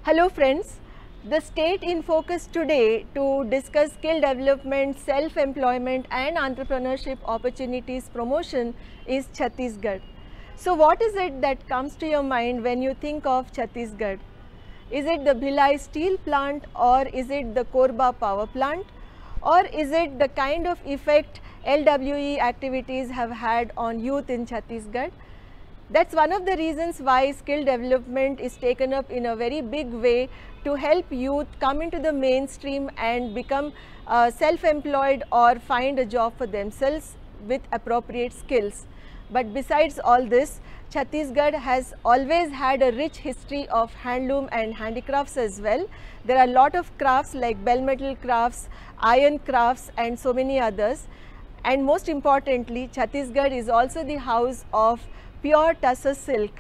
Hello friends, the state in focus today to discuss skill development, self-employment and entrepreneurship opportunities promotion is Chhattisgarh. So what is it that comes to your mind when you think of Chhattisgarh? Is it the Bhilai steel plant, or is it the Korba power plant, or is it the kind of effect LWE activities have had on youth in Chhattisgarh? That's one of the reasons why skill development is taken up in a very big way to help youth come into the mainstream and become self-employed or find a job for themselves with appropriate skills. But besides all this, Chhattisgarh has always had a rich history of handloom and handicrafts as well. There are a lot of crafts like bell metal crafts, iron crafts and so many others. And most importantly, Chhattisgarh is also the house of pure tussar silk.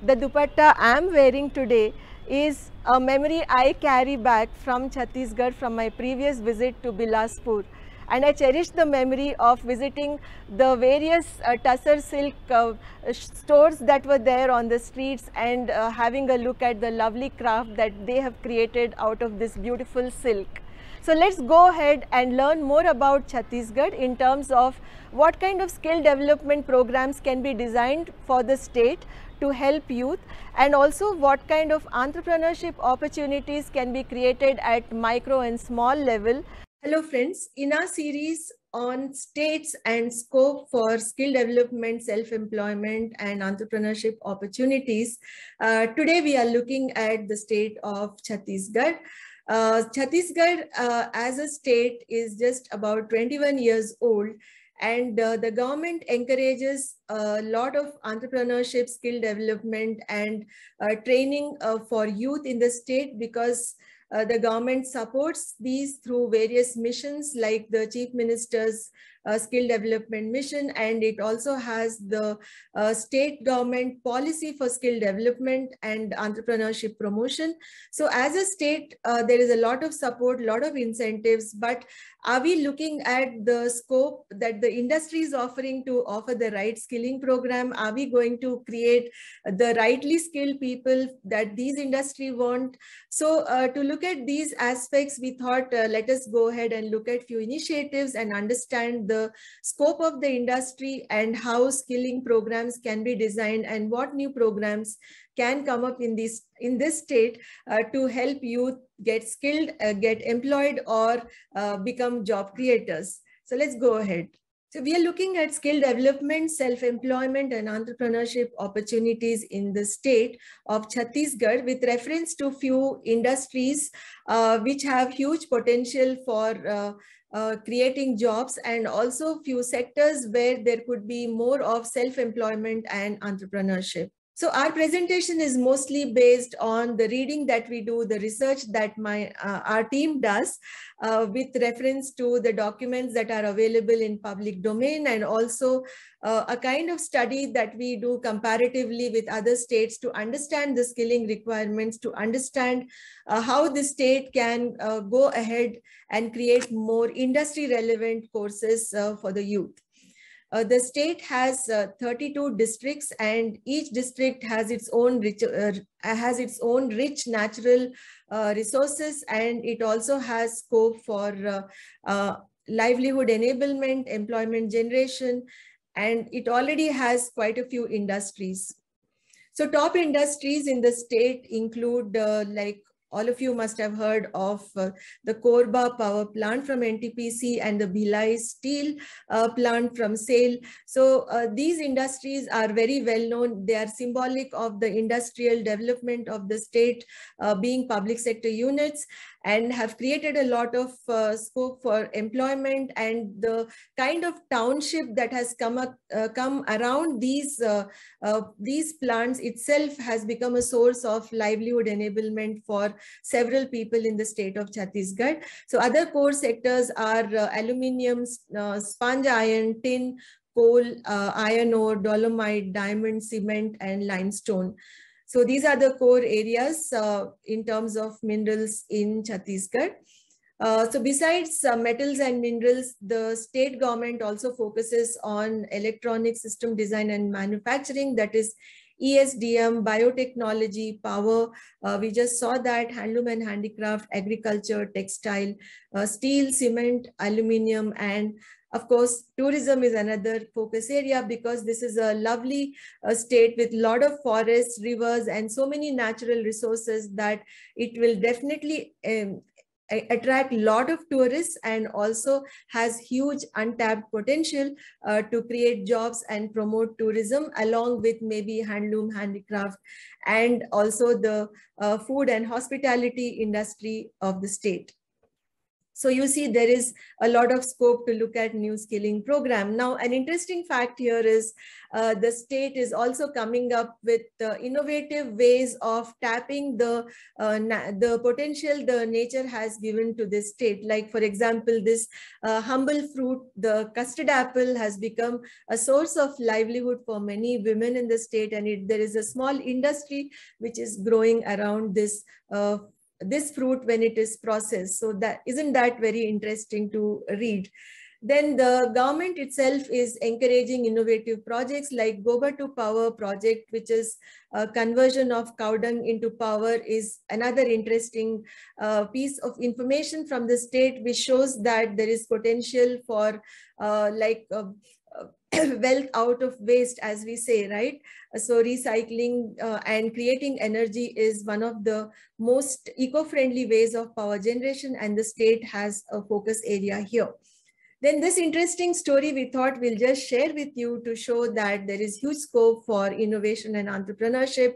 The dupatta I am wearing today is a memory I carry back from Chhattisgarh from my previous visit to Bilaspur. And I cherish the memory of visiting the various tussar silk stores that were there on the streets and having a look at the lovely craft that they have created out of this beautiful silk. So let's go ahead and learn more about Chhattisgarh in terms of what kind of skill development programs can be designed for the state to help youth, and also what kind of entrepreneurship opportunities can be created at micro and small level. Hello friends, in our series on states and scope for skill development, self-employment and entrepreneurship opportunities, today we are looking at the state of Chhattisgarh. Chhattisgarh as a state is just about 21 years old, and the government encourages a lot of entrepreneurship, skill development and training for youth in the state, because the government supports these through various missions like the Chief Minister's skill development mission, and it also has the state government policy for skill development and entrepreneurship promotion. So as a state, there is a lot of support, lot of incentives, but are we looking at the scope that the industry is offering to offer the right skilling program? Are we going to create the rightly skilled people that these industry want? So to look at these aspects, we thought let us go ahead and look at few initiatives and understand the scope of the industry and how skilling programs can be designed and what new programs can come up in this state to help youth get skilled, get employed, or become job creators. So let's go ahead. So we are looking at skill development, self-employment and entrepreneurship opportunities in the state of Chhattisgarh with reference to few industries which have huge potential for creating jobs, and also few sectors where there could be more of self-employment and entrepreneurship. So our presentation is mostly based on the reading that we do, the research that our team does with reference to the documents that are available in public domain, and also a kind of study that we do comparatively with other states to understand the skilling requirements, to understand how the state can go ahead and create more industry relevant courses for the youth. The state has 32 districts, and each district has its own rich natural resources, and it also has scope for livelihood enablement, employment generation, and it already has quite a few industries. So top industries in the state include like all of you must have heard of the Korba power plant from NTPC and the Bhilai steel plant from SAIL. So these industries are very well known. They are symbolic of the industrial development of the state being public sector units, and have created a lot of scope for employment, and the kind of township that has come around these plants itself has become a source of livelihood enablement for several people in the state of Chhattisgarh. So other core sectors are aluminium, sponge iron, tin, coal, iron ore, dolomite, diamond, cement, and limestone. So these are the core areas in terms of minerals in Chhattisgarh. So besides metals and minerals, the state government also focuses on electronic system design and manufacturing, that is ESDM, biotechnology, power. We just saw that handloom and handicraft, agriculture, textile, steel, cement, aluminum, and of course, tourism is another focus area because this is a lovely state with a lot of forests, rivers, and so many natural resources that it will definitely attract a lot of tourists and also has huge untapped potential to create jobs and promote tourism along with maybe handloom, handicraft, and also the food and hospitality industry of the state. So you see there is a lot of scope to look at new skilling program. Now, an interesting fact here is the state is also coming up with innovative ways of tapping the potential the nature has given to this state. Like for example, this humble fruit, the custard apple, has become a source of livelihood for many women in the state, and there is a small industry which is growing around this fruit when it is processed. So that isn't that very interesting to read. Then the government itself is encouraging innovative projects like Gobar to Power project, which is a conversion of cow dung into power, is another interesting piece of information from the state, which shows that there is potential for wealth out of waste, as we say, right? So recycling and creating energy is one of the most eco-friendly ways of power generation, and the state has a focus area here. Then this interesting story we thought we'll just share with you to show that there is huge scope for innovation and entrepreneurship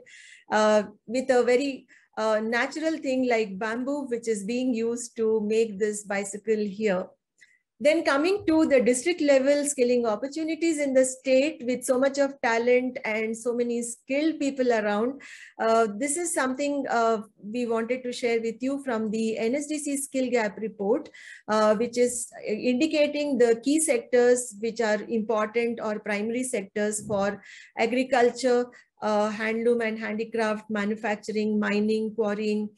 with a very natural thing like bamboo, which is being used to make this bicycle here. Then coming to the district level skilling opportunities in the state with so much of talent and so many skilled people around, this is something we wanted to share with you from the NSDC Skill Gap report, which is indicating the key sectors which are important or primary sectors for agriculture, handloom and handicraft, manufacturing, mining, quarrying,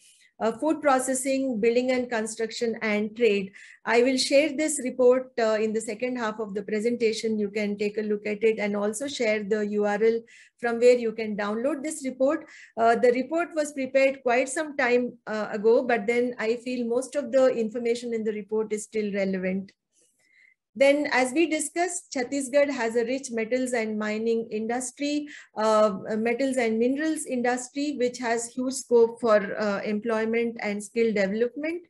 food processing, building and construction, and trade. I will share this report in the second half of the presentation. You can take a look at it and also share the URL from where you can download this report. The report was prepared quite some time ago, but then I feel most of the information in the report is still relevant. Then, as we discussed, Chhattisgarh has a rich metals and mining industry, metals and minerals industry, which has huge scope for employment and skill development.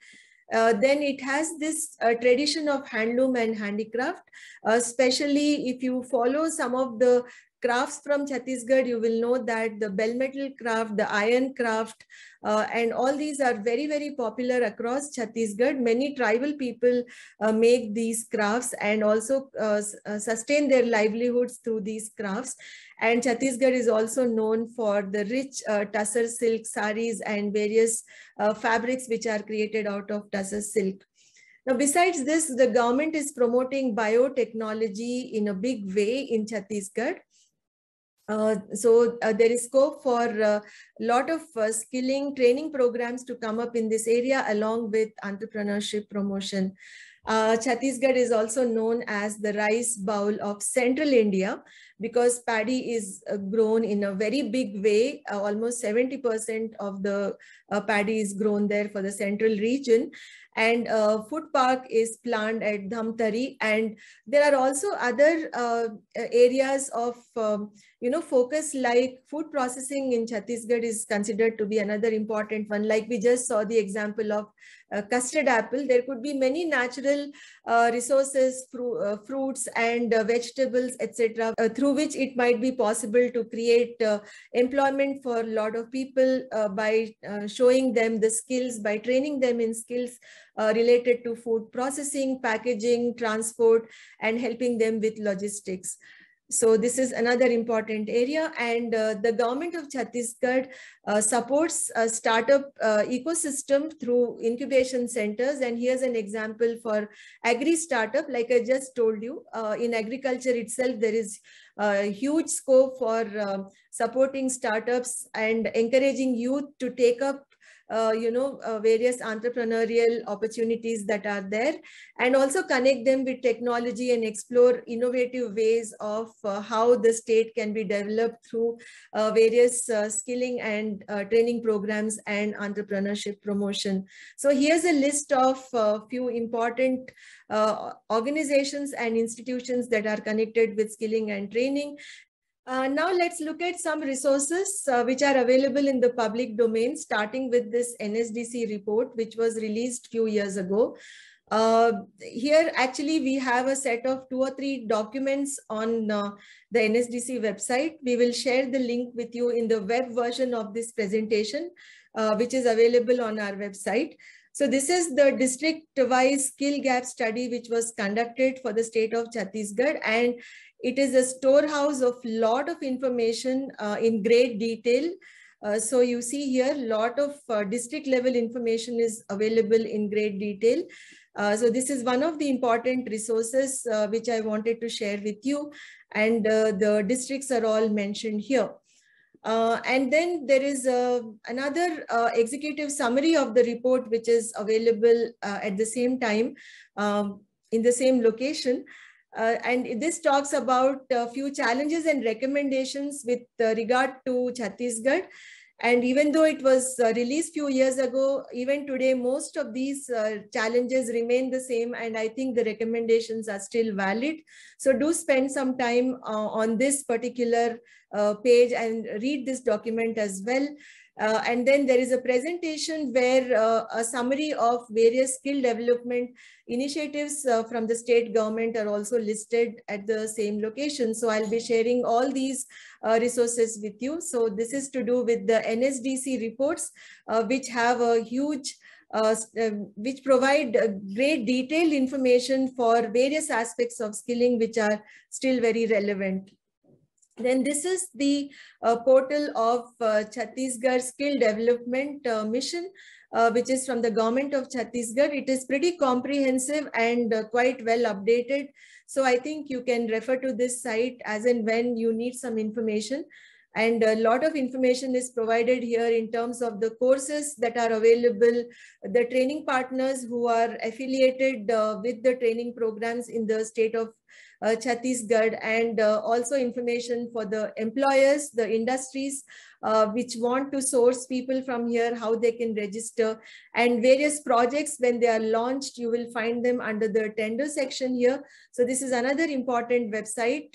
Then it has this tradition of handloom and handicraft, especially if you follow some of the crafts from Chhattisgarh, you will know that the bell metal craft, the iron craft, and all these are very, very popular across Chhattisgarh. Many tribal people make these crafts and also sustain their livelihoods through these crafts. And Chhattisgarh is also known for the rich tussar silk saris and various fabrics which are created out of tussar silk. Now, besides this, the government is promoting biotechnology in a big way in Chhattisgarh. So there is scope for a lot of skilling training programs to come up in this area along with entrepreneurship promotion. Chhattisgarh is also known as the rice bowl of central India because paddy is grown in a very big way. Almost 70% of the paddy is grown there for the central region. And food park is planned at Dhamtari, and there are also other areas of focus, like food processing in Chhattisgarh is considered to be another important one. Like we just saw the example of custard apple, there could be many natural resources, fruits and vegetables, etc., through which it might be possible to create employment for a lot of people by showing them the skills, by training them in skills related to food processing, packaging, transport, and helping them with logistics. So this is another important area, and the government of Chhattisgarh supports a startup ecosystem through incubation centers. And here's an example for agri startup. Like I just told you, in agriculture itself, there is huge scope for supporting startups and encouraging youth to take up various entrepreneurial opportunities that are there, and also connect them with technology and explore innovative ways of how the state can be developed through various skilling and training programs and entrepreneurship promotion. So here's a list of few important organizations and institutions that are connected with skilling and training. Now let's look at some resources which are available in the public domain, starting with this NSDC report, which was released a few years ago. Here, actually, we have a set of 2 or 3 documents on the NSDC website. We will share the link with you in the web version of this presentation, which is available on our website. So this is the district-wise skill gap study, which was conducted for the state of Chhattisgarh, and it is a storehouse of lot of information in great detail. So you see here, lot of district level information is available in great detail. So this is one of the important resources which I wanted to share with you, and the districts are all mentioned here. And then there is another executive summary of the report, which is available at the same time in the same location. And this talks about a few challenges and recommendations with regard to Chhattisgarh. And even though it was released few years ago, even today, most of these challenges remain the same. And I think the recommendations are still valid. So do spend some time on this particular page and read this document as well. And then there is a presentation where a summary of various skill development initiatives from the state government are also listed at the same location. So I'll be sharing all these resources with you. So this is to do with the NSDC reports, which have a huge which provide great detailed information for various aspects of skilling, which are still very relevant. Then this is the portal of Chhattisgarh Skill Development Mission, which is from the government of Chhattisgarh. It is pretty comprehensive and quite well updated. So I think you can refer to this site as and when you need some information. And a lot of information is provided here in terms of the courses that are available, the training partners who are affiliated with the training programs in the state of Chhattisgarh, and also information for the employers, the industries which want to source people from here, how they can register, and various projects when they are launched. You will find them under the tender section here. So this is another important website.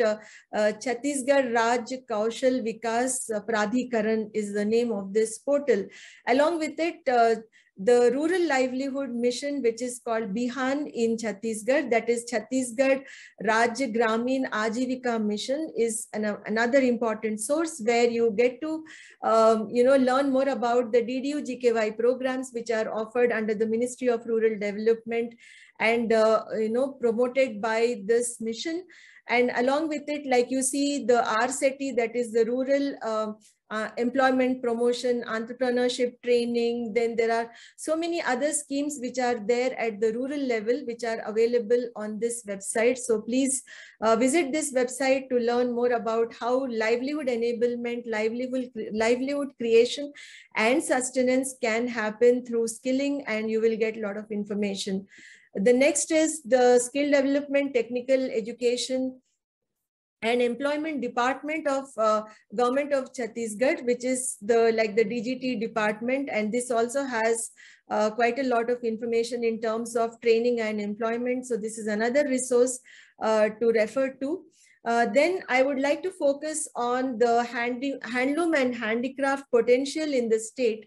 Chhattisgarh Raj Kaushal Vikas Pradhikaran is the name of this portal. Along with it, the Rural Livelihood Mission, which is called Bihan in Chhattisgarh, that is Chhattisgarh Rajya Gramin Ajivika Mission, is another important source where you get to learn more about the DDU-GKY programs which are offered under the Ministry of Rural Development and promoted by this mission. And along with it, like you see, the RSETI, that is the Rural Employment Promotion, Entrepreneurship Training. Then there are so many other schemes which are there at the rural level, which are available on this website. So please visit this website to learn more about how livelihood enablement, livelihood creation and sustenance can happen through skilling, and you will get a lot of information. The next is the Skill Development, Technical Education and Employment Department of Government of Chhattisgarh, which is the DGT department, and this also has quite a lot of information in terms of training and employment. So this is another resource to refer to. Then I would like to focus on the handloom and handicraft potential in the state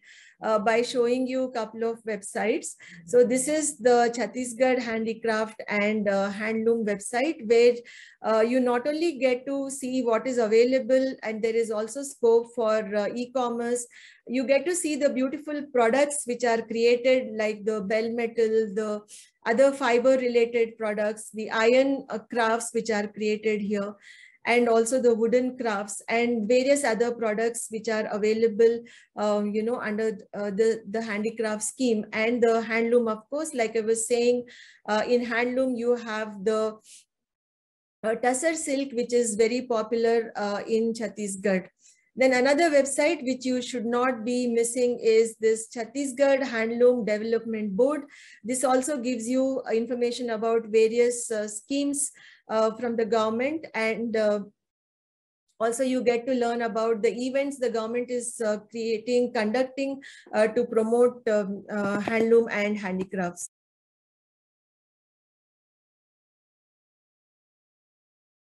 by showing you a couple of websites. So this is the Chhattisgarh Handicraft and Handloom website, where you not only get to see what is available, and there is also scope for e-commerce. You get to see the beautiful products which are created, like the bell metal, the other fiber related products, the iron crafts which are created here, and also the wooden crafts and various other products which are available, under the handicraft scheme. And the handloom, of course, like I was saying, in handloom, you have the Tussar silk, which is very popular in Chhattisgarh. Then another website which you should not be missing is this Chhattisgarh Handloom Development Board. This also gives you information about various schemes from the government, and also you get to learn about the events the government is conducting to promote handloom and handicrafts.